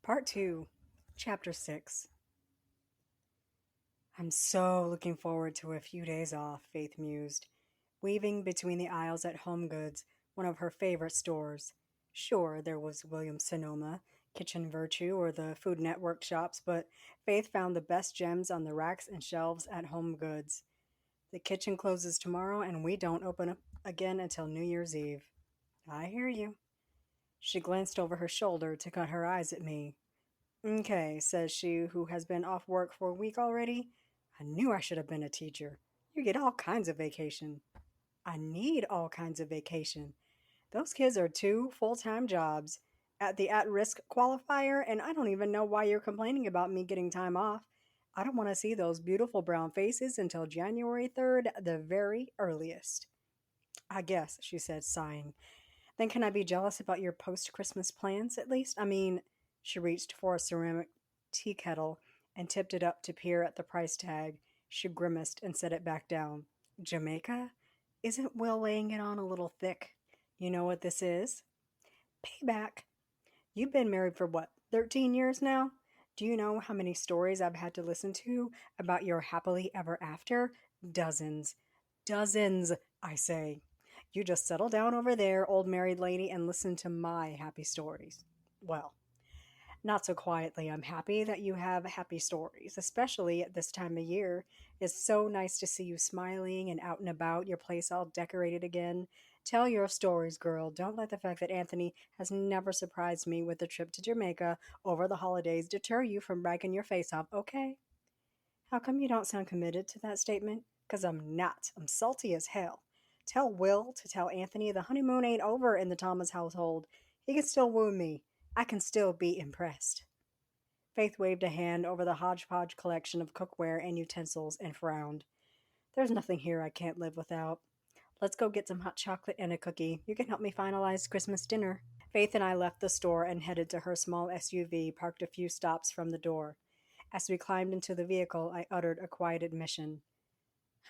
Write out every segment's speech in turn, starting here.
Part 2, Chapter 6. I'm so looking forward to a few days off, Faith mused, weaving between the aisles at Home Goods, one of her favorite stores. Sure, there was Williams Sonoma, Kitchen Virtue, or the Food Network shops, but Faith found the best gems on the racks and shelves at Home Goods. The kitchen closes tomorrow, and we don't open up again until New Year's Eve. I hear you. She glanced over her shoulder to cut her eyes at me. "Okay," says she, who has been off work for a week already. I knew I should have been a teacher. You get all kinds of vacation. I need all kinds of vacation. Those kids are two full-time jobs at the at-risk qualifier, and I don't even know why you're complaining about me getting time off. I don't want to see those beautiful brown faces until January 3rd, the very earliest. I guess, she said, sighing. Then can I be jealous about your post-Christmas plans, at least? I mean, she reached for a ceramic tea kettle and tipped it up to peer at the price tag. She grimaced and set it back down. Jamaica? Isn't Will laying it on a little thick? You know what this is? Payback. You've been married for what, 13 years now? Do you know how many stories I've had to listen to about your happily ever after? Dozens. Dozens, I say. You just settle down over there, old married lady, and listen to my happy stories. Well, not so quietly. I'm happy that you have happy stories, especially at this time of year. It's so nice to see you smiling and out and about, your place all decorated again. Tell your stories, girl. Don't let the fact that Anthony has never surprised me with a trip to Jamaica over the holidays deter you from bragging your face off, okay? How come you don't sound committed to that statement? Because I'm not. I'm salty as hell. Tell Will to tell Anthony the honeymoon ain't over in the Thomas household. He can still woo me. I can still be impressed. Faith waved a hand over the hodgepodge collection of cookware and utensils and frowned. There's nothing here I can't live without. Let's go get some hot chocolate and a cookie. You can help me finalize Christmas dinner. Faith and I left the store and headed to her small SUV parked a few stops from the door. As we climbed into the vehicle, I uttered a quiet admission.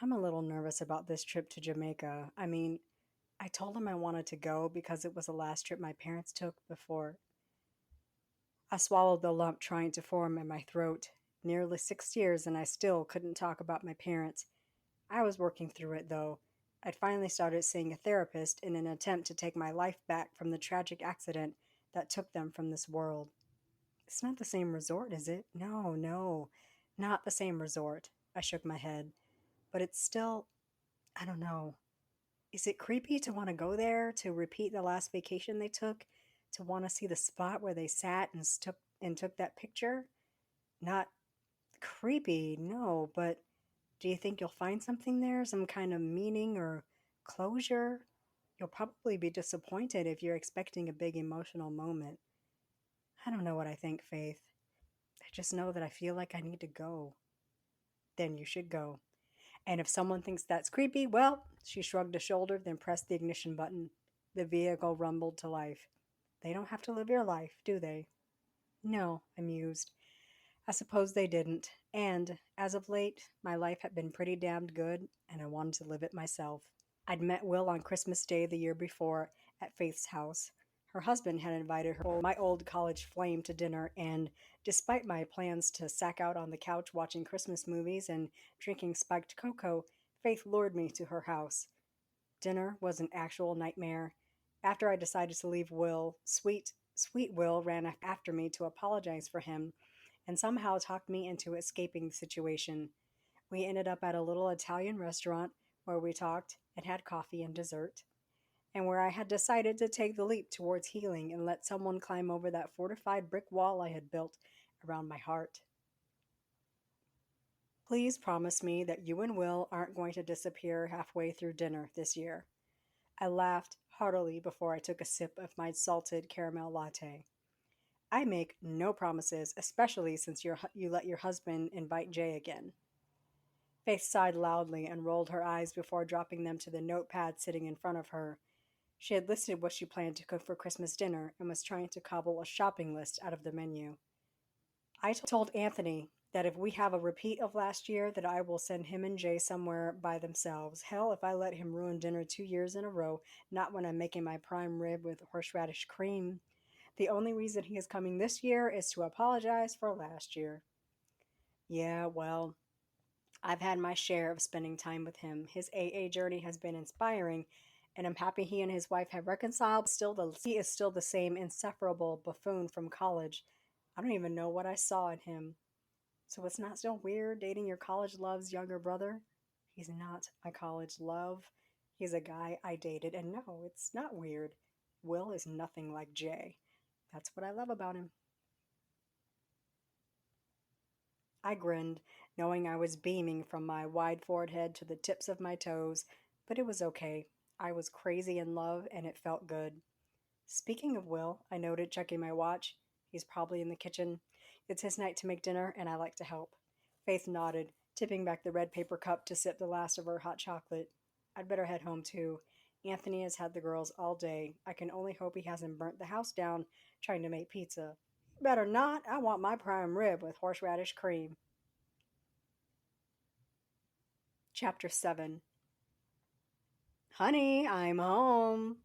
I'm a little nervous about this trip to Jamaica. I mean, I told him I wanted to go because it was the last trip my parents took before. I swallowed the lump trying to form in my throat. Nearly 6 years, and I still couldn't talk about my parents. I was working through it, though. I'd finally started seeing a therapist in an attempt to take my life back from the tragic accident that took them from this world. It's not the same resort, is it? No, no, not the same resort. I shook my head. But it's still, I don't know. Is it creepy to want to go there, to repeat the last vacation they took, to want to see the spot where they sat and took that picture? Not creepy, no, but do you think you'll find something there, some kind of meaning or closure? You'll probably be disappointed if you're expecting a big emotional moment. I don't know what I think, Faith. I just know that I feel like I need to go. Then you should go. And if someone thinks that's creepy, well, she shrugged a shoulder, then pressed the ignition button. The vehicle rumbled to life. They don't have to live your life, do they? No, I mused. I suppose they didn't. And, as of late, my life had been pretty damned good, and I wanted to live it myself. I'd met Will on Christmas Day the year before at Faith's house. Her husband had invited her, my old college flame, to dinner, and despite my plans to sack out on the couch watching Christmas movies and drinking spiked cocoa, Faith lured me to her house. Dinner was an actual nightmare. After I decided to leave Will, sweet Will ran after me to apologize for him and somehow talked me into escaping the situation. We ended up at a little Italian restaurant where we talked and had coffee and dessert, and where I had decided to take the leap towards healing and let someone climb over that fortified brick wall I had built around my heart. Please promise me that you and Will aren't going to disappear halfway through dinner this year. I laughed heartily before I took a sip of my salted caramel latte. I make no promises, especially since you let your husband invite Jay again. Faith sighed loudly and rolled her eyes before dropping them to the notepad sitting in front of her. She had listed what she planned to cook for Christmas dinner and was trying to cobble a shopping list out of the menu. I told Anthony that if we have a repeat of last year, that I will send him and Jay somewhere by themselves. Hell, if I let him ruin dinner 2 years in a row, not when I'm making my prime rib with horseradish cream. The only reason he is coming this year is to apologize for last year. Yeah, well, I've had my share of spending time with him. His AA journey has been inspiring, and I'm happy he and his wife have reconciled. He is still the same insufferable buffoon from college. I don't even know what I saw in him. So it's not so weird dating your college love's younger brother? He's not my college love. He's a guy I dated, and no, it's not weird. Will is nothing like Jay. That's what I love about him. I grinned, knowing I was beaming from my wide forehead to the tips of my toes, but it was okay. I was crazy in love, and it felt good. Speaking of Will, I noted, checking my watch. He's probably in the kitchen. It's his night to make dinner, and I like to help. Faith nodded, tipping back the red paper cup to sip the last of her hot chocolate. I'd better head home, too. Anthony has had the girls all day. I can only hope he hasn't burnt the house down trying to make pizza. Better not. I want my prime rib with horseradish cream. Chapter 7. Honey, I'm home.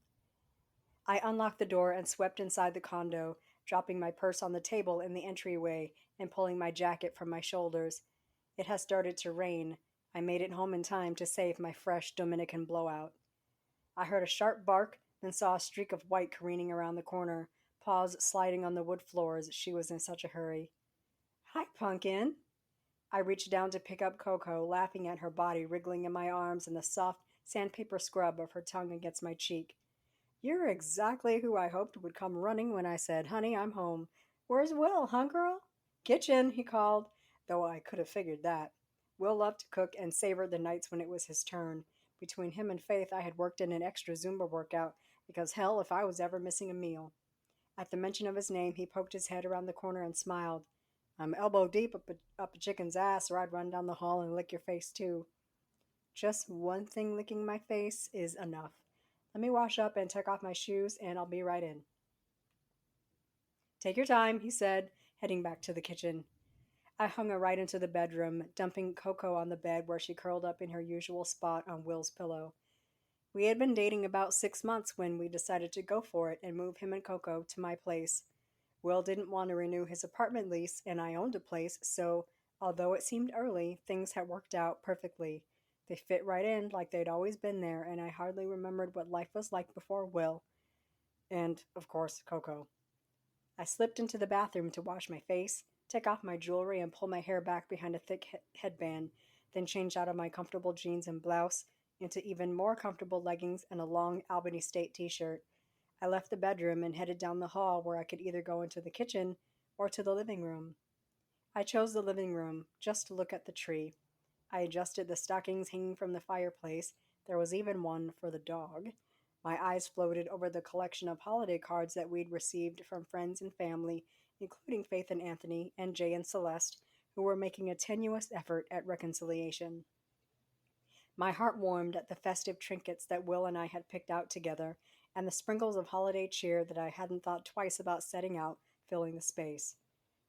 I unlocked the door and swept inside the condo, dropping my purse on the table in the entryway and pulling my jacket from my shoulders. It has started to rain. I made it home in time to save my fresh Dominican blowout. I heard a sharp bark, then saw a streak of white careening around the corner, paws sliding on the wood floors. She was in such a hurry. Hi, Pumpkin. I reached down to pick up Coco, laughing at her body wriggling in my arms and the soft sandpaper scrub of her tongue against my cheek. You're exactly who I hoped would come running when I said, Honey, I'm home. Where's Will, huh, girl? Kitchen, he called, though I could have figured that. Will loved to cook and savored the nights when it was his turn. Between him and Faith, I had worked in an extra Zumba workout because hell if I was ever missing a meal. At the mention of his name, he poked his head around the corner and smiled. I'm elbow deep up a chicken's ass, or I'd run down the hall and lick your face too. Just one thing licking my face is enough. Let me wash up and take off my shoes, and I'll be right in. Take your time, he said, heading back to the kitchen. I hung her right into the bedroom, dumping Coco on the bed where she curled up in her usual spot on Will's pillow. We had been dating about 6 months when we decided to go for it and move him and Coco to my place. Will didn't want to renew his apartment lease, and I owned a place, so although it seemed early, things had worked out perfectly. They fit right in like they'd always been there, and I hardly remembered what life was like before Will. And, of course, Coco. I slipped into the bathroom to wash my face, take off my jewelry, and pull my hair back behind a thick headband, then change out of my comfortable jeans and blouse into even more comfortable leggings and a long Albany State t shirt. I left the bedroom and headed down the hall where I could either go into the kitchen or to the living room. I chose the living room just to look at the tree. I adjusted the stockings hanging from the fireplace. There was even one for the dog. My eyes floated over the collection of holiday cards that we'd received from friends and family, including Faith and Anthony and Jay and Celeste, who were making a tenuous effort at reconciliation. My heart warmed at the festive trinkets that Will and I had picked out together, and the sprinkles of holiday cheer that I hadn't thought twice about setting out, filling the space.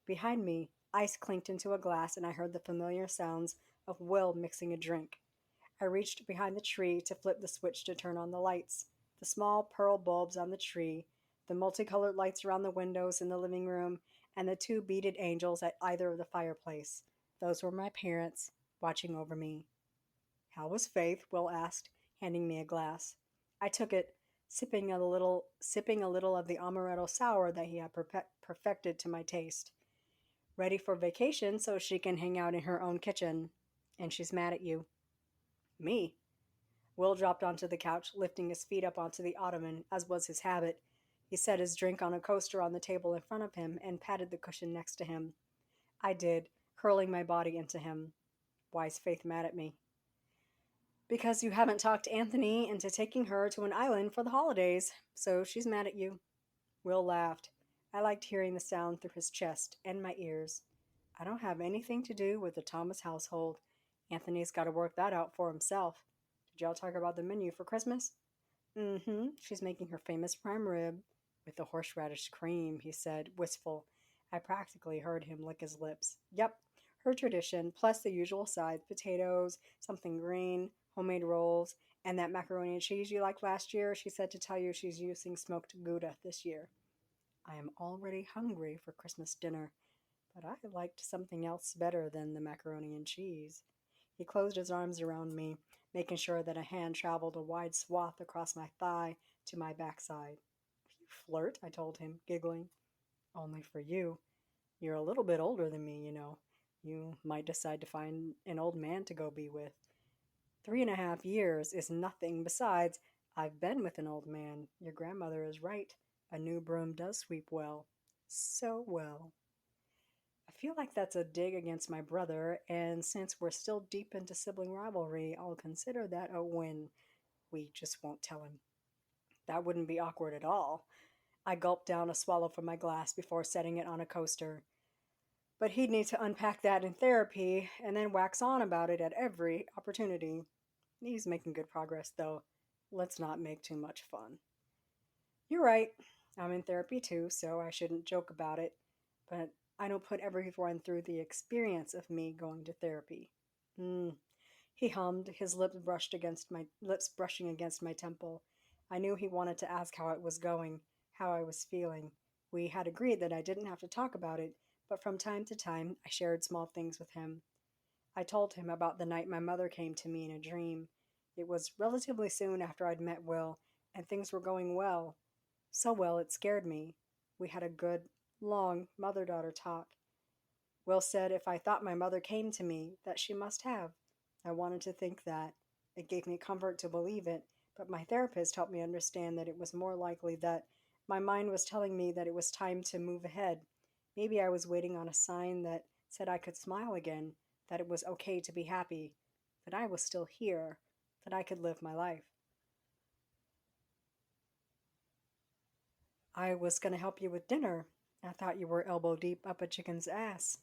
Behind me, ice clinked into a glass, and I heard the familiar sounds of Will mixing a drink. I reached behind the tree to flip the switch to turn on the lights. The small pearl bulbs on the tree, the multicolored lights around the windows in the living room, and the two beaded angels at either of the fireplace. Those were my parents, watching over me. How was Faith? Will asked, handing me a glass. I took it, sipping a little of the amaretto sour that he had perfected to my taste. Ready for vacation so she can hang out in her own kitchen. And she's mad at you. Me? Will dropped onto the couch, lifting his feet up onto the ottoman, as was his habit. He set his drink on a coaster on the table in front of him and patted the cushion next to him. I did, curling my body into him. Why is Faith mad at me? Because you haven't talked Anthony into taking her to an island for the holidays, so she's mad at you. Will laughed. I liked hearing the sound through his chest and my ears. I don't have anything to do with the Thomas household. Anthony's got to work that out for himself. Did y'all talk about the menu for Christmas? Mm-hmm. She's making her famous prime rib with the horseradish cream, he said, wistful. I practically heard him lick his lips. Yep, her tradition, plus the usual sides, potatoes, something green, homemade rolls, and that macaroni and cheese you liked last year. She said to tell you she's using smoked Gouda this year. I am already hungry for Christmas dinner, but I liked something else better than the macaroni and cheese. He closed his arms around me, making sure that a hand traveled a wide swath across my thigh to my backside. You flirt, I told him, giggling. Only for you. You're a little bit older than me, you know. You might decide to find an old man to go be with. 3.5 years is nothing. Besides, I've been with an old man. Your grandmother is right. A new broom does sweep well. So well. I feel like that's a dig against my brother, and since we're still deep into sibling rivalry, I'll consider that a win. We just won't tell him. That wouldn't be awkward at all. I gulped down a swallow from my glass before setting it on a coaster. But he'd need to unpack that in therapy and then wax on about it at every opportunity. He's making good progress, though. Let's not make too much fun. You're right. I'm in therapy too, so I shouldn't joke about it. But I don't put everyone through the experience of me going to therapy. Hmm. He hummed, his lips brushing against my temple. I knew he wanted to ask how it was going, how I was feeling. We had agreed that I didn't have to talk about it, but from time to time I shared small things with him. I told him about the night my mother came to me in a dream. It was relatively soon after I'd met Will, and things were going well. So well it scared me. We had a good, long mother daughter talk. Will said if I thought my mother came to me, that she must have. I wanted to think that. It gave me comfort to believe it, but my therapist helped me understand that it was more likely that my mind was telling me that it was time to move ahead. Maybe I was waiting on a sign that said I could smile again, that it was okay to be happy, that I was still here, that I could live my life. I was going to help you with dinner. I thought you were elbow deep up a chicken's ass.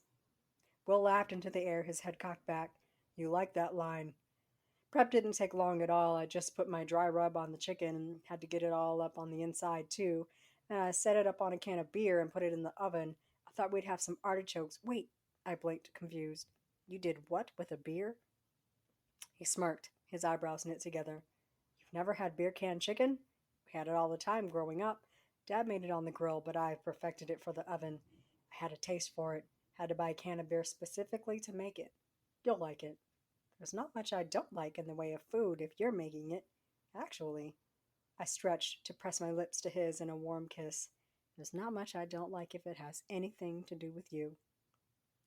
Will laughed into the air, his head cocked back. You like that line. Prep didn't take long at all. I just put my dry rub on the chicken and had to get it all up on the inside, too. Then I set it up on a can of beer and put it in the oven. I thought we'd have some artichokes. Wait, I blinked, confused. You did what with a beer? He smirked, his eyebrows knit together. You've never had beer can chicken? We had it all the time growing up. Dad made it on the grill, but I perfected it for the oven. I had a taste for it. Had to buy a can of beer specifically to make it. You'll like it. There's not much I don't like in the way of food if you're making it. Actually, I stretched to press my lips to his in a warm kiss. There's not much I don't like if it has anything to do with you.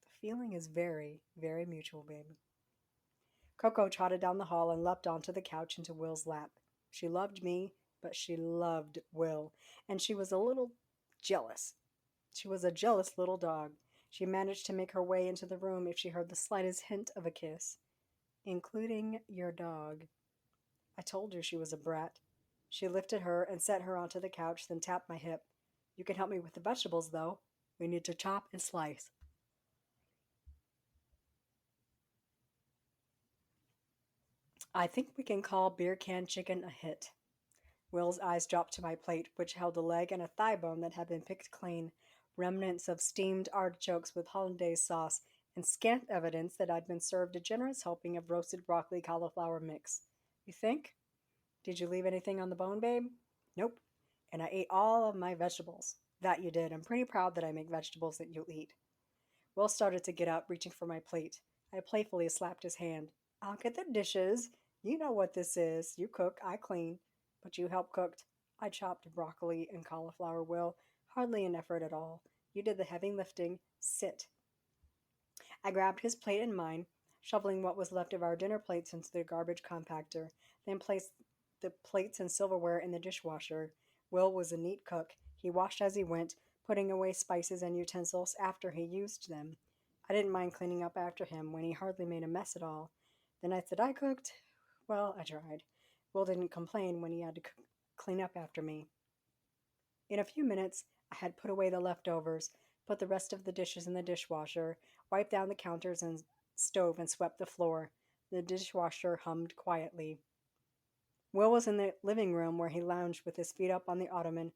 The feeling is very, very mutual, baby. Coco trotted down the hall and leapt onto the couch into Will's lap. She loved me, but she loved Will, and she was a little jealous. She was a jealous little dog. She managed to make her way into the room if she heard the slightest hint of a kiss, including your dog. I told you she was a brat. She lifted her and set her onto the couch, then tapped my hip. You can help me with the vegetables, though. We need to chop and slice. I think we can call beer can chicken a hit. Will's eyes dropped to my plate, which held a leg and a thigh bone that had been picked clean, remnants of steamed artichokes with hollandaise sauce, and scant evidence that I'd been served a generous helping of roasted broccoli cauliflower mix. You think? Did you leave anything on the bone, babe? Nope. And I ate all of my vegetables. That you did. I'm pretty proud that I make vegetables that you'll eat. Will started to get up, reaching for my plate. I playfully slapped his hand. I'll get the dishes. You know what this is. You cook, I clean. But you help cooked. I chopped broccoli and cauliflower, Will. Hardly an effort at all. You did the heavy lifting. Sit. I grabbed his plate and mine, shoveling what was left of our dinner plates into the garbage compactor, then placed the plates and silverware in the dishwasher. Will was a neat cook. He washed as he went, putting away spices and utensils after he used them. I didn't mind cleaning up after him when he hardly made a mess at all. The nights that I cooked, well, I tried. Will didn't complain when he had to clean up after me. In a few minutes, I had put away the leftovers, put the rest of the dishes in the dishwasher, wiped down the counters and stove, and swept the floor. The dishwasher hummed quietly. Will was in the living room where he lounged with his feet up on the ottoman,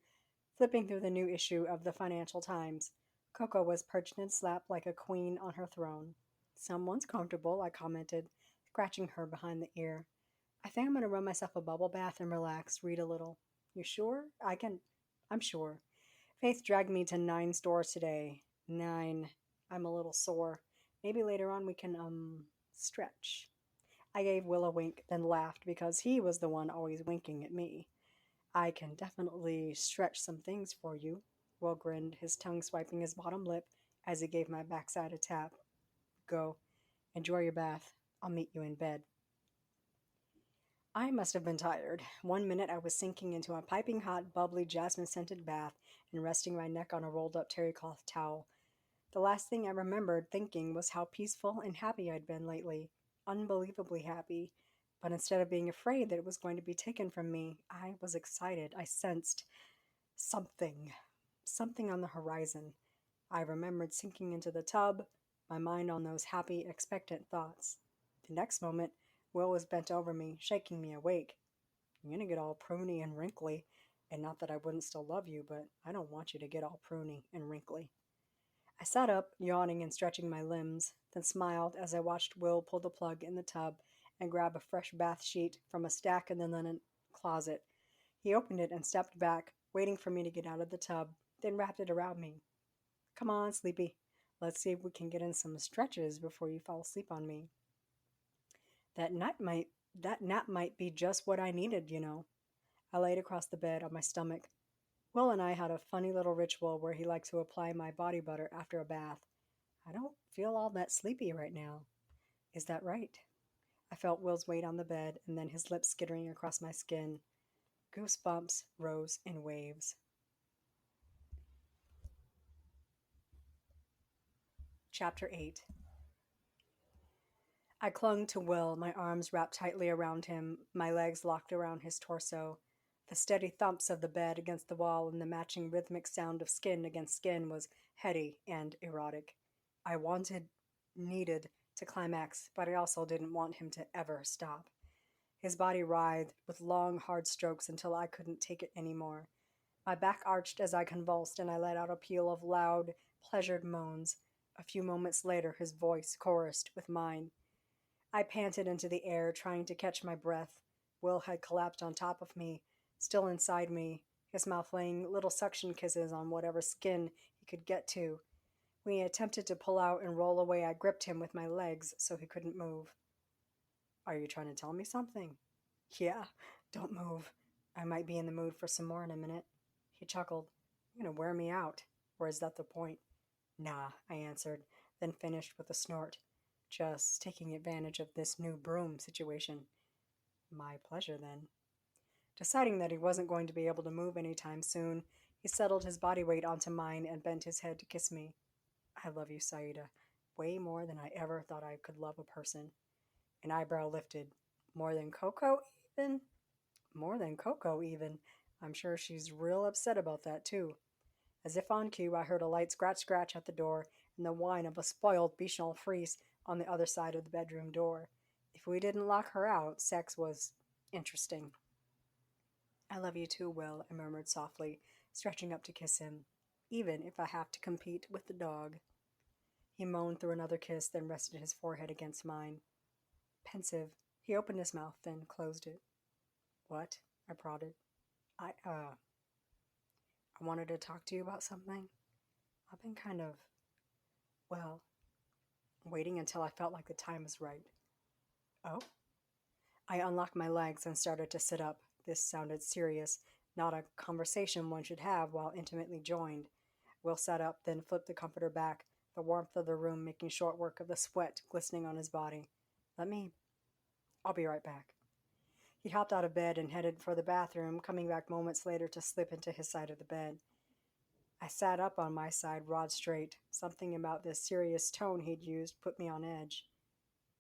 flipping through the new issue of the Financial Times. Coco was perched in his lap like a queen on her throne. Someone's comfortable, I commented, scratching her behind the ear. I think I'm going to run myself a bubble bath and relax, read a little. You sure? I'm sure. Faith dragged me to 9 stores today. 9. I'm a little sore. Maybe later on we can, stretch. I gave Will a wink, then laughed because he was the one always winking at me. I can definitely stretch some things for you. Will grinned, his tongue swiping his bottom lip as he gave my backside a tap. Go. Enjoy your bath. I'll meet you in bed. I must have been tired. 1 minute I was sinking into a piping hot, bubbly, jasmine scented bath and resting my neck on a rolled up terry cloth towel. The last thing I remembered thinking was how peaceful and happy I'd been lately. Unbelievably happy. But instead of being afraid that it was going to be taken from me, I was excited. I sensed something. Something on the horizon. I remembered sinking into the tub, my mind on those happy, expectant thoughts. The next moment, Will was bent over me, shaking me awake. You're gonna get all pruny and wrinkly, and not that I wouldn't still love you, but I don't want you to get all pruny and wrinkly. I sat up, yawning and stretching my limbs, then smiled as I watched Will pull the plug in the tub and grab a fresh bath sheet from a stack in the linen closet. He opened it and stepped back, waiting for me to get out of the tub, then wrapped it around me. Come on, Sleepy. Let's see if we can get in some stretches before you fall asleep on me. That nap might that nap might be just what I needed. I laid across the bed on my stomach. Will and I had a funny little ritual where he liked to apply my body butter after a bath. I don't feel all that sleepy right now. Is that right? I felt Will's weight on the bed and then his lips skittering across my skin. Goosebumps rose in waves. Chapter 8. I clung to Will, my arms wrapped tightly around him, my legs locked around his torso. The steady thumps of the bed against the wall and the matching rhythmic sound of skin against skin was heady and erotic. I needed to climax, but I also didn't want him to ever stop. His body writhed with long, hard strokes until I couldn't take it anymore. My back arched as I convulsed, and I let out a peal of loud, pleasured moans. A few moments later, his voice chorused with mine. I panted into the air, trying to catch my breath. Will had collapsed on top of me, still inside me, his mouth laying little suction kisses on whatever skin he could get to. When he attempted to pull out and roll away, I gripped him with my legs so he couldn't move. Are you trying to tell me something? Yeah, don't move. I might be in the mood for some more in a minute. He chuckled. You're gonna wear me out. Or is that the point? Nah, I answered, then finished with a snort. Just taking advantage of this new broom situation. My pleasure, then. Deciding that he wasn't going to be able to move any time soon, he settled his body weight onto mine and bent his head to kiss me. I love you, Saida, way more than I ever thought I could love a person. An eyebrow lifted. More than Coco, even? More than Coco, even. I'm sure she's real upset about that, too. As if on cue, I heard a light scratch scratch at the door and the whine of a spoiled Bichon Frise on the other side of the bedroom door. If we didn't lock her out, sex was interesting. I love you too, Will, I murmured softly, stretching up to kiss him, even if I have to compete with the dog. He moaned through another kiss, then rested his forehead against mine. Pensive, he opened his mouth, then closed it. What? I prodded. I wanted to talk to you about something. I've been kind of, well, waiting until I felt like the time was right. Oh? I unlocked my legs and started to sit up. This sounded serious, not a conversation one should have while intimately joined. Will sat up, then flipped the comforter back, the warmth of the room making short work of the sweat glistening on his body. I'll be right back. He hopped out of bed and headed for the bathroom, coming back moments later to slip into his side of the bed. I sat up on my side, rod straight. Something about this serious tone he'd used put me on edge.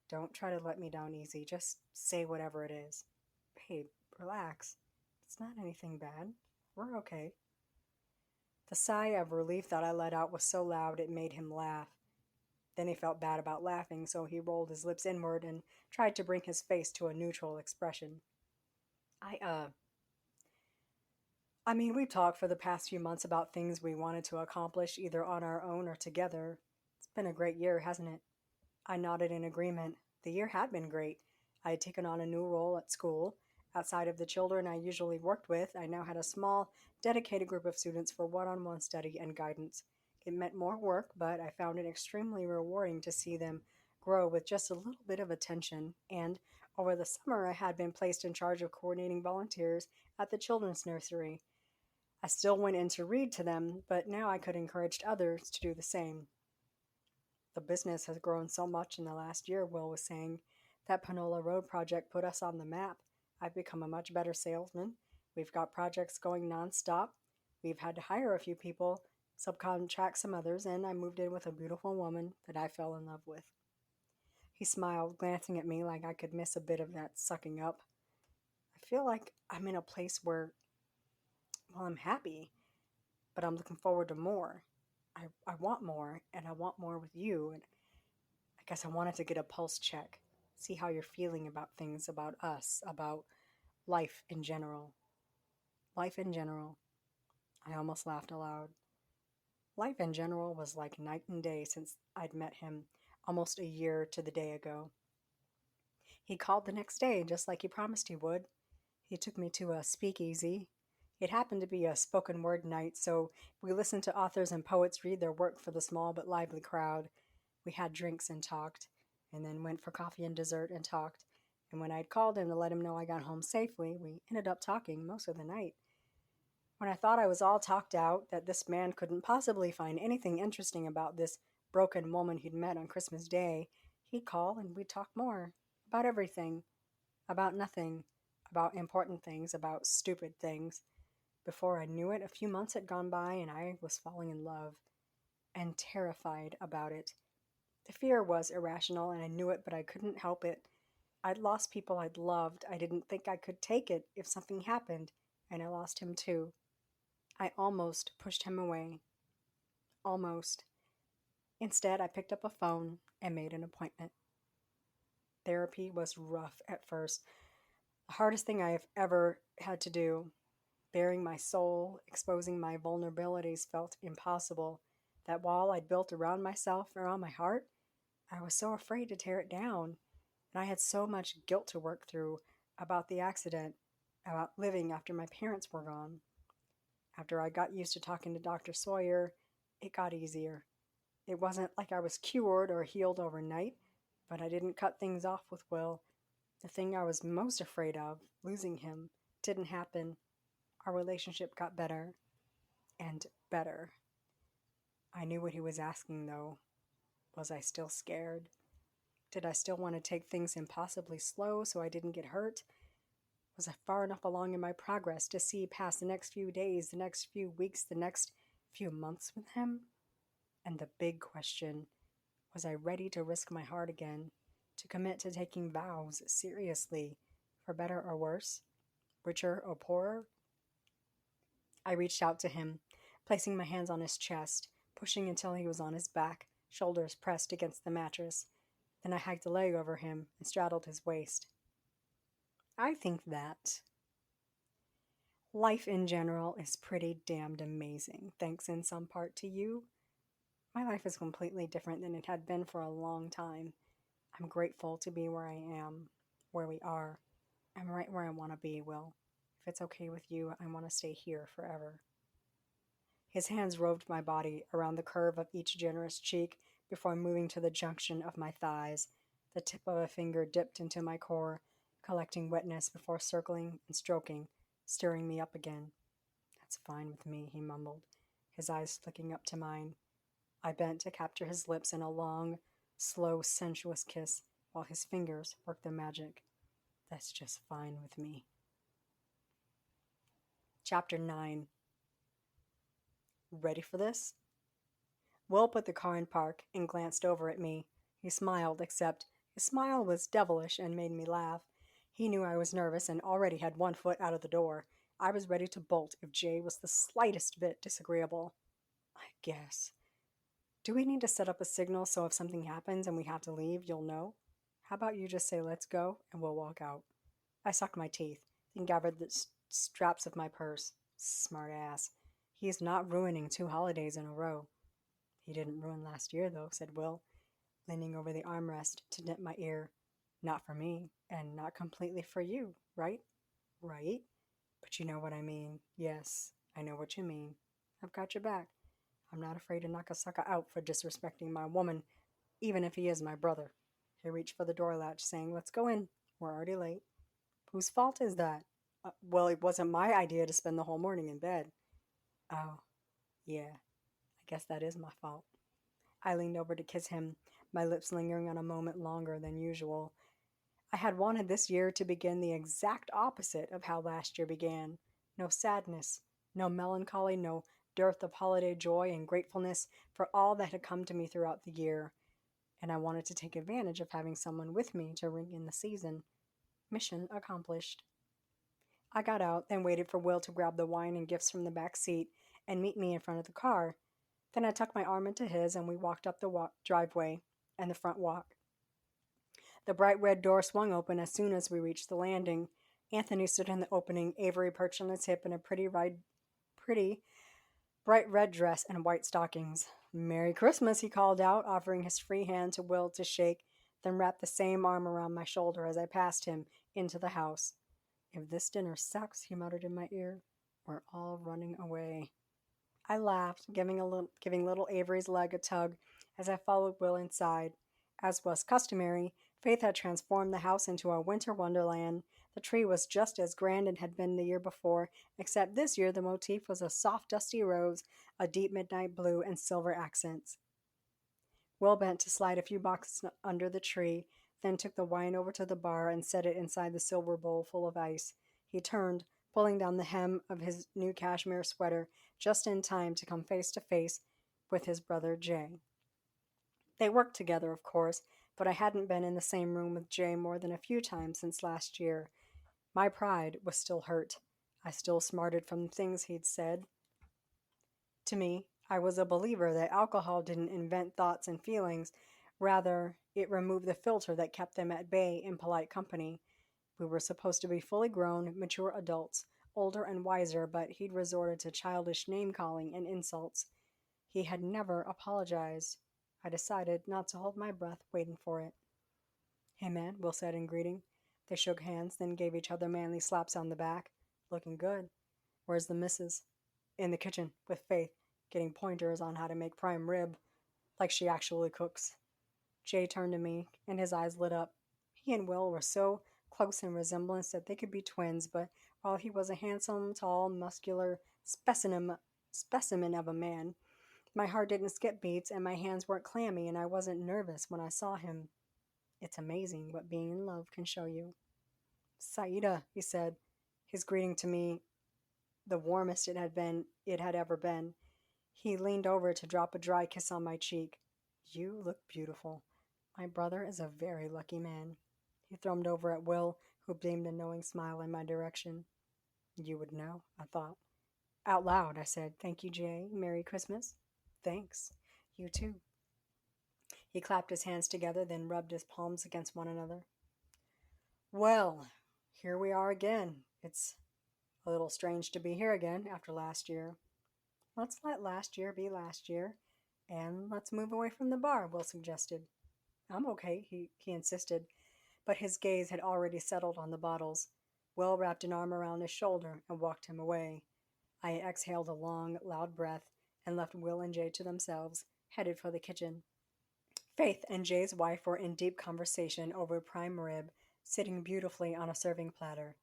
Don't try to let me down easy. Just say whatever it is. Babe, relax. It's not anything bad. We're okay. The sigh of relief that I let out was so loud it made him laugh. Then he felt bad about laughing, so he rolled his lips inward and tried to bring his face to a neutral expression. We've talked for the past few months about things we wanted to accomplish either on our own or together. It's been a great year, hasn't it? I nodded in agreement. The year had been great. I had taken on a new role at school. Outside of the children I usually worked with, I now had a small, dedicated group of students for one on one study and guidance. It meant more work, but I found it extremely rewarding to see them grow with just a little bit of attention. And over the summer, I had been placed in charge of coordinating volunteers at the children's nursery. I still went in to read to them, but now I could encourage others to do the same. The business has grown so much in the last year, Will was saying. That Panola Road project put us on the map. I've become a much better salesman. We've got projects going nonstop. We've had to hire a few people, subcontract some others, and I moved in with a beautiful woman that I fell in love with. He smiled, glancing at me like I could miss a bit of that sucking up. I feel like I'm in a place where, well, I'm happy, but I'm looking forward to more. I want more, and I want more with you, and I guess I wanted to get a pulse check, see how you're feeling about things, about us, about life in general. Life in general. I almost laughed aloud. Life in general was like night and day since I'd met him almost a year to the day ago. He called the next day, just like he promised he would. He took me to a speakeasy. It happened to be a spoken word night, so we listened to authors and poets read their work for the small but lively crowd. We had drinks and talked, and then went for coffee and dessert and talked. And when I'd called him to let him know I got home safely, we ended up talking most of the night. When I thought I was all talked out, that this man couldn't possibly find anything interesting about this broken woman he'd met on Christmas Day, he'd call and we'd talk more. About everything. About nothing. About important things. About stupid things. Before I knew it, a few months had gone by and I was falling in love. And terrified about it. The fear was irrational and I knew it, but I couldn't help it. I'd lost people I'd loved. I didn't think I could take it if something happened, and I lost him too. I almost pushed him away. Almost. Instead, I picked up a phone and made an appointment. Therapy was rough at first. The hardest thing I have ever had to do. Baring my soul, exposing my vulnerabilities felt impossible. That wall I'd built around myself, around my heart, I was so afraid to tear it down. And I had so much guilt to work through about the accident, about living after my parents were gone. After I got used to talking to Dr. Sawyer, it got easier. It wasn't like I was cured or healed overnight, but I didn't cut things off with Will. The thing I was most afraid of, losing him, didn't happen. Our relationship got better and better. I knew what he was asking, though. Was I still scared? Did I still want to take things impossibly slow so I didn't get hurt? Was I far enough along in my progress to see past the next few days, the next few weeks, the next few months with him? And the big question, was I ready to risk my heart again, to commit to taking vows seriously, for better or worse, richer or poorer? I reached out to him, placing my hands on his chest, pushing until he was on his back, shoulders pressed against the mattress. Then I hiked a leg over him and straddled his waist. I think that life in general is pretty damned amazing, thanks in some part to you. My life is completely different than it had been for a long time. I'm grateful to be where I am, where we are. I'm right where I want to be, Will. If it's okay with you, I want to stay here forever. His hands roved my body around the curve of each generous cheek before moving to the junction of my thighs. The tip of a finger dipped into my core, collecting wetness before circling and stroking, stirring me up again. That's fine with me, he mumbled, his eyes flicking up to mine. I bent to capture his lips in a long, slow, sensuous kiss while his fingers worked the magic. That's just fine with me. Chapter 9. Ready for this? Will put the car in park and glanced over at me. He smiled, except his smile was devilish and made me laugh. He knew I was nervous and already had one foot out of the door. I was ready to bolt if Jay was the slightest bit disagreeable. I guess. Do we need to set up a signal so if something happens and we have to leave, you'll know? How about you just say let's go and we'll walk out? I sucked my teeth, then gathered the straps of my purse. Smart ass. He is not ruining 2 holidays in a row. He didn't ruin last year, though, said Will, leaning over the armrest to nip my ear. Not for me, and not completely for you, right? Right? But you know what I mean. Yes, I know what you mean. I've got your back. I'm not afraid to knock a sucker out for disrespecting my woman, even if he is my brother. He reached for the door latch, saying, "Let's go in. We're already late." Whose fault is that? Well, it wasn't my idea to spend the whole morning in bed. Oh, yeah, I guess that is my fault. I leaned over to kiss him, my lips lingering on a moment longer than usual. I had wanted this year to begin the exact opposite of how last year began. No sadness, no melancholy, no dearth of holiday joy and gratefulness for all that had come to me throughout the year. And I wanted to take advantage of having someone with me to ring in the season. Mission accomplished. I got out, then waited for Will to grab the wine and gifts from the back seat and meet me in front of the car. Then I tucked my arm into his and we walked up the driveway and the front walk. The bright red door swung open as soon as we reached the landing. Anthony stood in the opening, Avery perched on his hip in a pretty bright red dress and white stockings. "Merry Christmas," he called out, offering his free hand to Will to shake, then wrapped the same arm around my shoulder as I passed him into the house. "If this dinner sucks," he muttered in my ear, "we're all running away." I laughed, giving little Avery's leg a tug as I followed Will inside. As was customary, Faith had transformed the house into a winter wonderland. The tree was just as grand it had been the year before, except this year the motif was a soft, dusty rose, a deep midnight blue, and silver accents. Will bent to slide a few boxes under the tree, then took the wine over to the bar and set it inside the silver bowl full of ice. He turned, pulling down the hem of his new cashmere sweater, just in time to come face to face with his brother Jay. They worked together, of course, but I hadn't been in the same room with Jay more than a few times since last year. My pride was still hurt. I still smarted from the things he'd said. To me, I was a believer that alcohol didn't invent thoughts and feelings. Rather, it removed the filter that kept them at bay in polite company. We were supposed to be fully grown, mature adults, older and wiser, but he'd resorted to childish name calling and insults. He had never apologized. I decided not to hold my breath waiting for it. "Hey man," Will said in greeting. They shook hands, then gave each other manly slaps on the back. "Looking good. Where's the missus?" "In the kitchen, with Faith, getting pointers on how to make prime rib, like she actually cooks." Jay turned to me, and his eyes lit up. He and Will were so close in resemblance that they could be twins, but while he was a handsome, tall, muscular specimen of a man, my heart didn't skip beats and my hands weren't clammy and I wasn't nervous when I saw him. It's amazing what being in love can show you. "Saida," he said, his greeting to me the warmest it had ever been. He leaned over to drop a dry kiss on my cheek. "You look beautiful. My brother is a very lucky man." He thrummed over at Will, who beamed a knowing smile in my direction. "You would know," I thought. Out loud, I said, "Thank you, Jay. Merry Christmas." "Thanks. You too." He clapped his hands together, then rubbed his palms against one another. "Well, here we are again. It's a little strange to be here again after last year." "Let's let last year be last year, and let's move away from the bar," Will suggested. "I'm okay," he insisted, but his gaze had already settled on the bottles. Will wrapped an arm around his shoulder and walked him away. I exhaled a long, loud breath and left Will and Jay to themselves, headed for the kitchen. Faith and Jay's wife were in deep conversation over prime rib, sitting beautifully on a serving platter.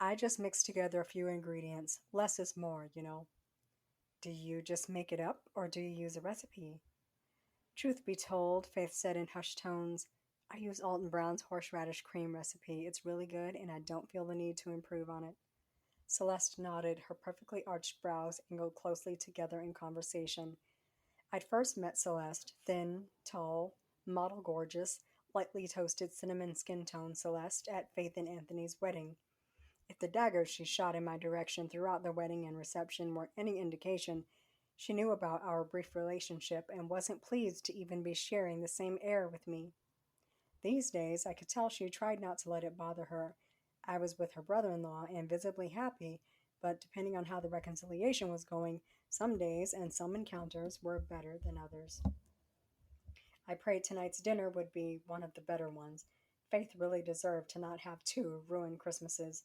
I just mixed together a few ingredients. Less is more, you know. "Do you just make it up, or do you use a recipe?" "Truth be told," Faith said in hushed tones, "I use Alton Brown's horseradish cream recipe. It's really good, and I don't feel the need to improve on it." Celeste nodded, her perfectly arched brows angled closely together in conversation. I'd first met Celeste, thin, tall, model gorgeous, lightly toasted cinnamon skin tone Celeste at Faith and Anthony's wedding. If the daggers she shot in my direction throughout the wedding and reception were any indication, she knew about our brief relationship and wasn't pleased to even be sharing the same air with me. These days, I could tell she tried not to let it bother her. I was with her brother in law and visibly happy, but depending on how the reconciliation was going, some days and some encounters were better than others. I prayed tonight's dinner would be one of the better ones. Faith really deserved to not have two ruined Christmases.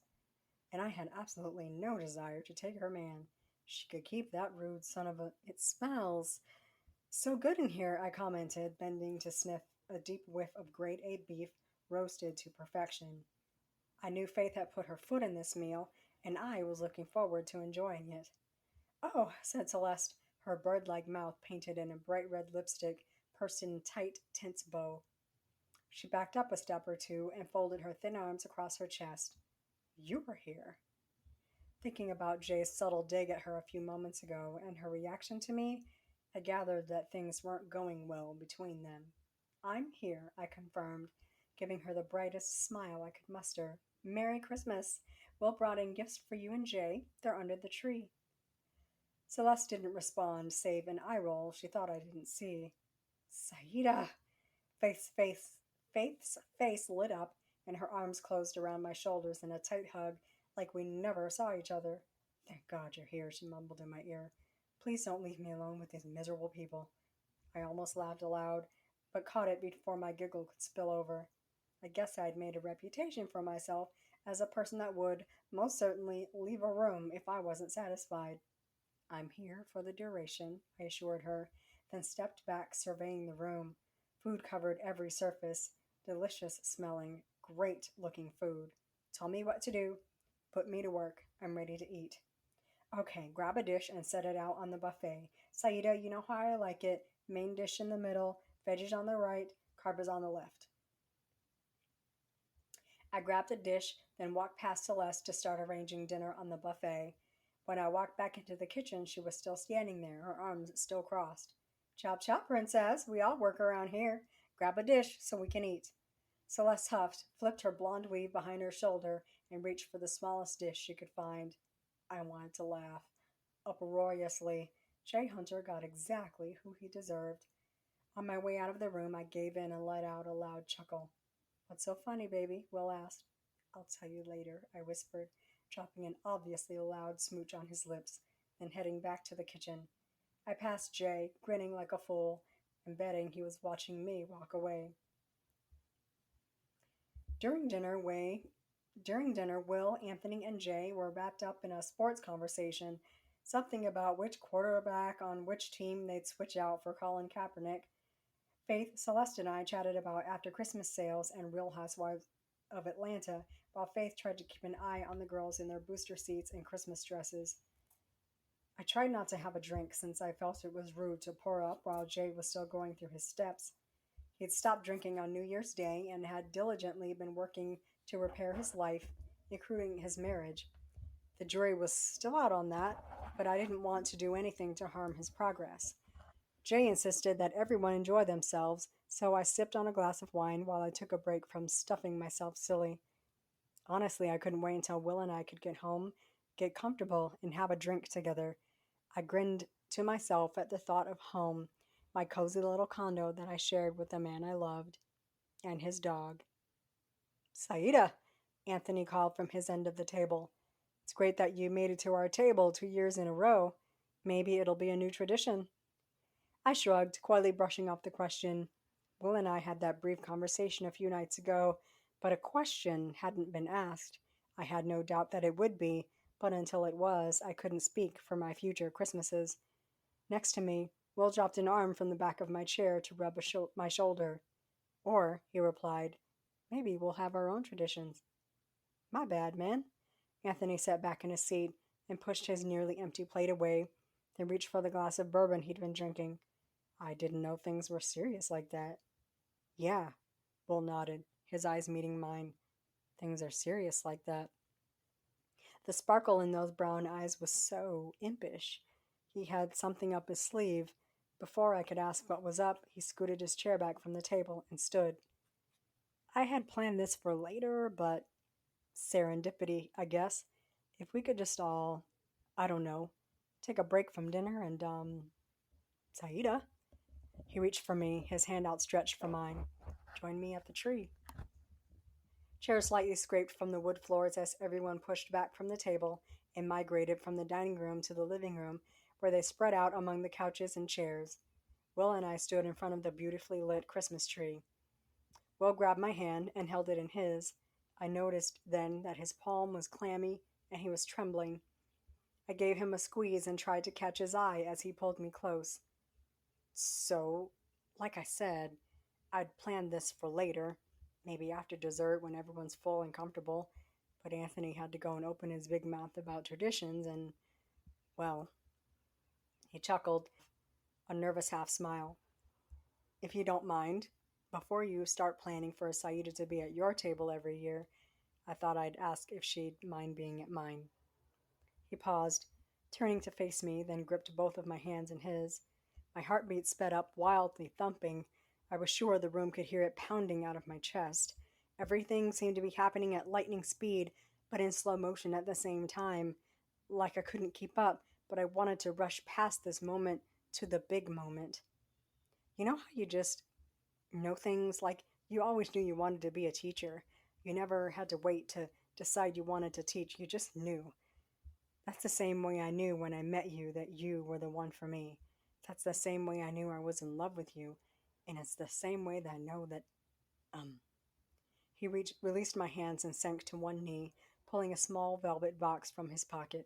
and I had absolutely no desire to take her man. She could keep that rude son of a. It smells so good in here, I commented, bending to sniff a deep whiff of grade A beef roasted to perfection. I knew Faith had put her foot in this meal, and I was looking forward to enjoying it. Oh, said Celeste, her bird like mouth painted in a bright red lipstick pursed in a tight, tense bow. She backed up a step or two and folded her thin arms across her chest. You were here. Thinking about Jay's subtle dig at her a few moments ago and her reaction to me, I gathered that things weren't going well between them. I'm here, I confirmed, giving her the brightest smile I could muster. Merry Christmas! Will brought in gifts for you and Jay. They're under the tree. Celeste didn't respond, save an eye roll she thought I didn't see. Saida! Faith's face, Faith's face lit up, and her arms closed around my shoulders in a tight hug, like we never saw each other. Thank God you're here, she mumbled in my ear. Please don't leave me alone with these miserable people. I almost laughed aloud, but caught it before my giggle could spill over. I guess I'd made a reputation for myself as a person that would, most certainly, leave a room if I wasn't satisfied. I'm here for the duration, I assured her, then stepped back, surveying the room. Food covered every surface, delicious smelling, great looking food. Tell me what to do. Put me to work. I'm ready to eat. Okay, grab a dish and set it out on the buffet. Saida, you know how I like it. Main dish in the middle, veggies on the right, carbs on the left. I grabbed a dish, then walked past Celeste to start arranging dinner on the buffet. When I walked back into the kitchen, she was still standing there, her arms still crossed. Chop, chop, princess. We all work around here. Grab a dish so we can eat. Celeste huffed, flipped her blonde weave behind her shoulder, and reached for the smallest dish she could find. I wanted to laugh. Uproariously, Jay Hunter got exactly who he deserved. On my way out of the room, I gave in and let out a loud chuckle. What's so funny, baby? Will asked. I'll tell you later, I whispered, dropping an obviously loud smooch on his lips, then heading back to the kitchen. I passed Jay, grinning like a fool, and betting he was watching me walk away. During dinner, Will, Anthony, and Jay were wrapped up in a sports conversation, something about which quarterback on which team they'd switch out for Colin Kaepernick. Faith, Celeste, and I chatted about after Christmas sales and Real Housewives of Atlanta, while Faith tried to keep an eye on the girls in their booster seats and Christmas dresses. I tried not to have a drink since I felt it was rude to pour up while Jay was still going through his steps. He had stopped drinking on New Year's Day and had diligently been working to repair his life, including his marriage. The jury was still out on that, but I didn't want to do anything to harm his progress. Jay insisted that everyone enjoy themselves, so I sipped on a glass of wine while I took a break from stuffing myself silly. Honestly, I couldn't wait until Will and I could get home, get comfortable, and have a drink together. I grinned to myself at the thought of home, my cozy little condo that I shared with the man I loved, and his dog. Saida, Anthony called from his end of the table. It's great that you made it to our table 2 years in a row. Maybe it'll be a new tradition. I shrugged, quietly brushing off the question. Will and I had that brief conversation a few nights ago, but a question hadn't been asked. I had no doubt that it would be, but until it was, I couldn't speak for my future Christmases. Next to me, Will dropped an arm from the back of my chair to rub my shoulder. Or, he replied, maybe we'll have our own traditions. My bad, man. Anthony sat back in his seat and pushed his nearly empty plate away, then reached for the glass of bourbon he'd been drinking. I didn't know things were serious like that. Yeah, Will nodded, his eyes meeting mine. Things are serious like that. The sparkle in those brown eyes was so impish. He had something up his sleeve. Before I could ask what was up, he scooted his chair back from the table and stood. I had planned this for later, but serendipity, I guess. If we could just all, I don't know, take a break from dinner and, Saida. He reached for me, his hand outstretched for mine. Join me at the tree. Chairs slightly scraped from the wood floors as everyone pushed back from the table and migrated from the dining room to the living room, where they spread out among the couches and chairs. Will and I stood in front of the beautifully lit Christmas tree. Will grabbed my hand and held it in his. I noticed then that his palm was clammy and he was trembling. I gave him a squeeze and tried to catch his eye as he pulled me close. So, like I said, I'd planned this for later, maybe after dessert when everyone's full and comfortable, but Anthony had to go and open his big mouth about traditions, and, well, he chuckled, a nervous half smile. If you don't mind, before you start planning for Saida to be at your table every year, I thought I'd ask if she'd mind being at mine. He paused, turning to face me, then gripped both of my hands in his. My heartbeat sped up, wildly thumping. I was sure the room could hear it pounding out of my chest. Everything seemed to be happening at lightning speed, but in slow motion at the same time. Like I couldn't keep up, but I wanted to rush past this moment to the big moment. You know how you just know things? Like you always knew you wanted to be a teacher. You never had to wait to decide you wanted to teach. You just knew. That's the same way I knew when I met you that you were the one for me. That's the same way I knew I was in love with you. And it's the same way that I know that, um. Released my hands and sank to one knee, pulling a small velvet box from his pocket.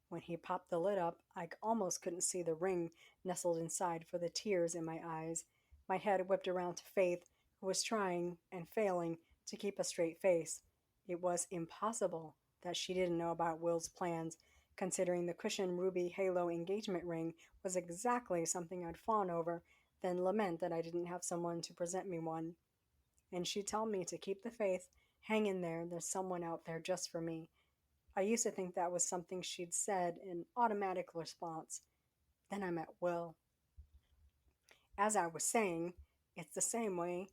When he popped the lid up, I almost couldn't see the ring nestled inside for the tears in my eyes. My head whipped around to Faith, who was trying and failing to keep a straight face. It was impossible that she didn't know about Will's plans, considering the cushioned ruby halo engagement ring was exactly something I'd fawn over, then lament that I didn't have someone to present me one. And she'd tell me to keep the faith, hang in there, there's someone out there just for me. I used to think that was something she'd said in automatic response. Then I met Will. As I was saying, it's the same way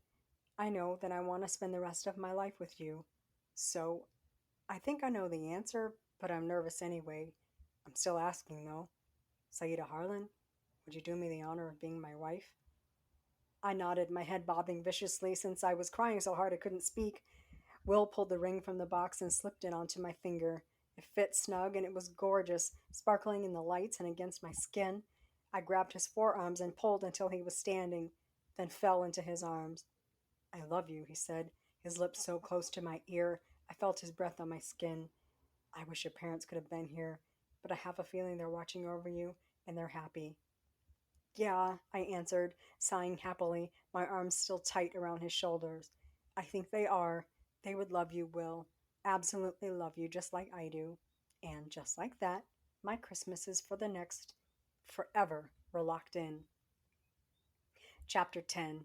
I know that I want to spend the rest of my life with you. So I think I know the answer, but I'm nervous anyway. I'm still asking though. Saida Harlan, would you do me the honor of being my wife? I nodded, my head bobbing viciously since I was crying so hard I couldn't speak. Will pulled the ring from the box and slipped it onto my finger. It fit snug and it was gorgeous, sparkling in the lights and against my skin. I grabbed his forearms and pulled until he was standing, then fell into his arms. I love you, he said, his lips so close to my ear. I felt his breath on my skin. I wish your parents could have been here, but I have a feeling they're watching over you and they're happy. Yeah, I answered, sighing happily, my arms still tight around his shoulders. I think they are. They would love you, Will. Absolutely love you, just like I do. And just like that, my Christmases for the next forever were locked in. Chapter 10.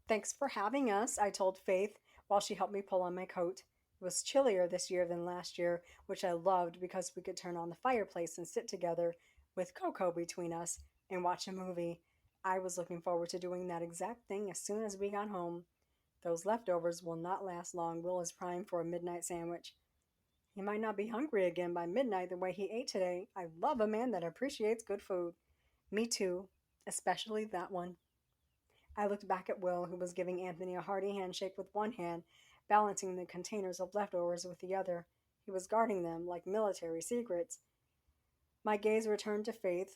Thanks for having us, I told Faith while she helped me pull on my coat. It was chillier this year than last year, which I loved because we could turn on the fireplace and sit together with Coco between us and watch a movie. I was looking forward to doing that exact thing as soon as we got home. Those leftovers will not last long. Will is primed for a midnight sandwich. He might not be hungry again by midnight the way he ate today. I love a man that appreciates good food. Me too, especially that one. I looked back at Will, who was giving Anthony a hearty handshake with one hand, balancing the containers of leftovers with the other. He was guarding them like military secrets. My gaze returned to Faith.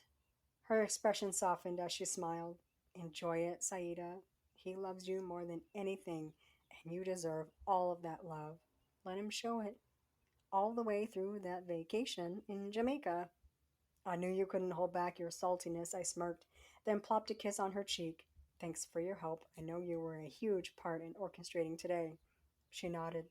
Her expression softened as she smiled. Enjoy it, Saida. He loves you more than anything, and you deserve all of that love. Let him show it. All the way through that vacation in Jamaica. I knew you couldn't hold back your saltiness, I smirked, then plopped a kiss on her cheek. Thanks for your help. I know you were a huge part in orchestrating today. She nodded.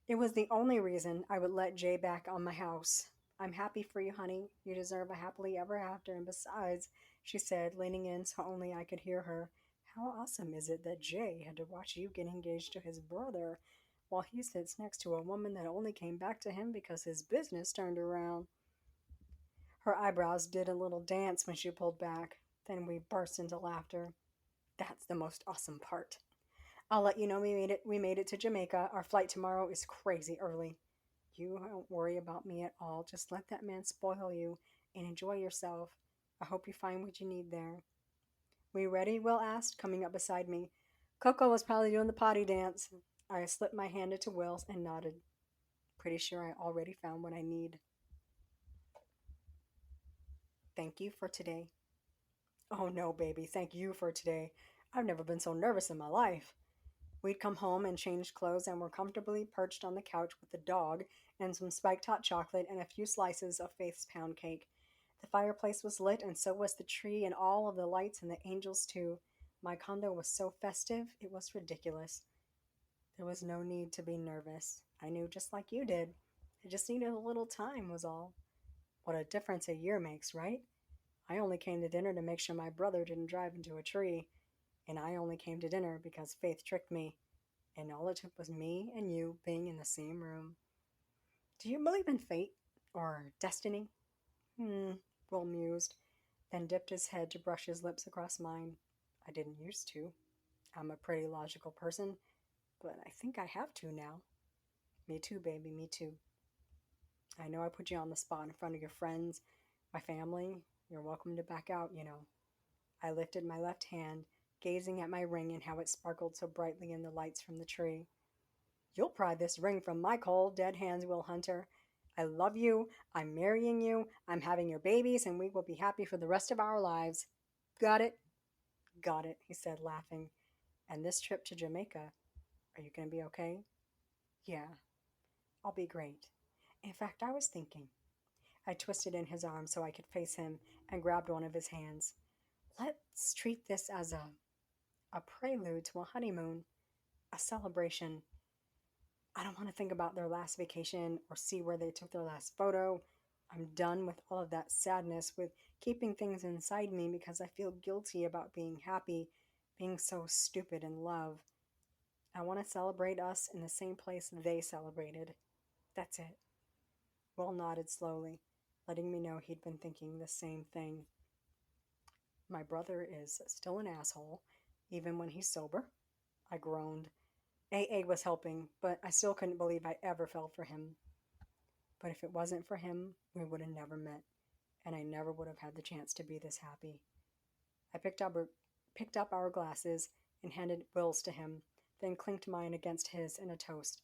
It was the only reason I would let Jay back on my house. I'm happy for you, honey. You deserve a happily ever after, and besides, she said, leaning in so only I could hear her, how awesome is it that Jay had to watch you get engaged to his brother while he sits next to a woman that only came back to him because his business turned around? Her eyebrows did a little dance when she pulled back. Then we burst into laughter. That's the most awesome part. I'll let you know we made it to Jamaica. Our flight tomorrow is crazy early. You don't worry about me at all. Just let that man spoil you and enjoy yourself. I hope you find what you need there. We ready? Will asked, coming up beside me. Coco was probably doing the potty dance. I slipped my hand into Will's and nodded. Pretty sure I already found what I need. Thank you for today. Oh no, baby, thank you for today. I've never been so nervous in my life. We'd come home and changed clothes and were comfortably perched on the couch with the dog and some spiked hot chocolate and a few slices of Faith's pound cake. The fireplace was lit, and so was the tree and all of the lights and the angels, too. My condo was so festive, it was ridiculous. There was no need to be nervous. I knew just like you did. I just needed a little time, was all. What a difference a year makes, right? I only came to dinner to make sure my brother didn't drive into a tree, and I only came to dinner because Faith tricked me, and all it took was me and you being in the same room. Do you believe in fate? Or destiny? Will mused, then dipped his head to brush his lips across mine. I didn't used to. I'm a pretty logical person, but I think I have to now. Me too, baby, me too. I know I put you on the spot in front of your friends, my family. You're welcome to back out, you know. I lifted my left hand, gazing at my ring and how it sparkled so brightly in the lights from the tree. You'll pry this ring from my cold, dead hands, Will Hunter. I love you, I'm marrying you, I'm having your babies, and we will be happy for the rest of our lives. Got it? Got it, he said, laughing. And this trip to Jamaica, are you going to be okay? Yeah, I'll be great. In fact, I was thinking. I twisted in his arm so I could face him and grabbed one of his hands. Let's treat this as a prelude to a honeymoon, a celebration. I don't want to think about their last vacation or see where they took their last photo. I'm done with all of that sadness, with keeping things inside me because I feel guilty about being happy, being so stupid in love. I want to celebrate us in the same place they celebrated. That's it. Will nodded slowly, letting me know he'd been thinking the same thing. My brother is still an asshole, even when he's sober. I groaned. AA was helping, but I still couldn't believe I ever fell for him. But if it wasn't for him, we would have never met, and I never would have had the chance to be this happy. I picked up our glasses and handed Will's to him, then clinked mine against his in a toast.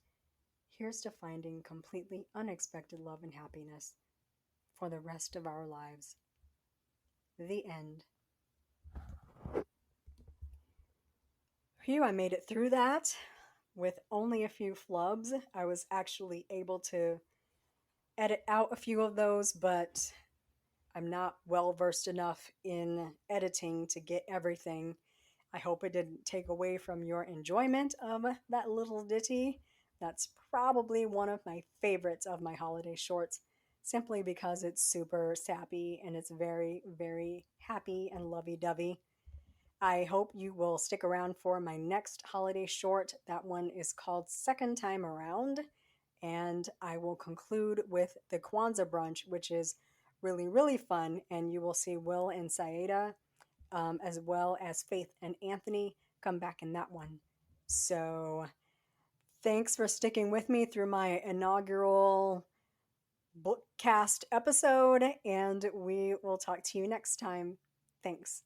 Here's to finding completely unexpected love and happiness for the rest of our lives. The end. Phew, I made it through that with only a few flubs. I was actually able to edit out a few of those, but I'm not well versed enough in editing to get everything. I hope it didn't take away from your enjoyment of that little ditty. That's probably one of my favorites of my holiday shorts, simply because it's super sappy and it's very, very happy and lovey-dovey. I hope you will stick around for my next holiday short. That one is called Second Time Around. And I will conclude with the Kwanzaa brunch, which is really, really fun. And you will see Will and Saida, as well as Faith and Anthony, come back in that one. So thanks for sticking with me through my inaugural bookcast episode. And we will talk to you next time. Thanks.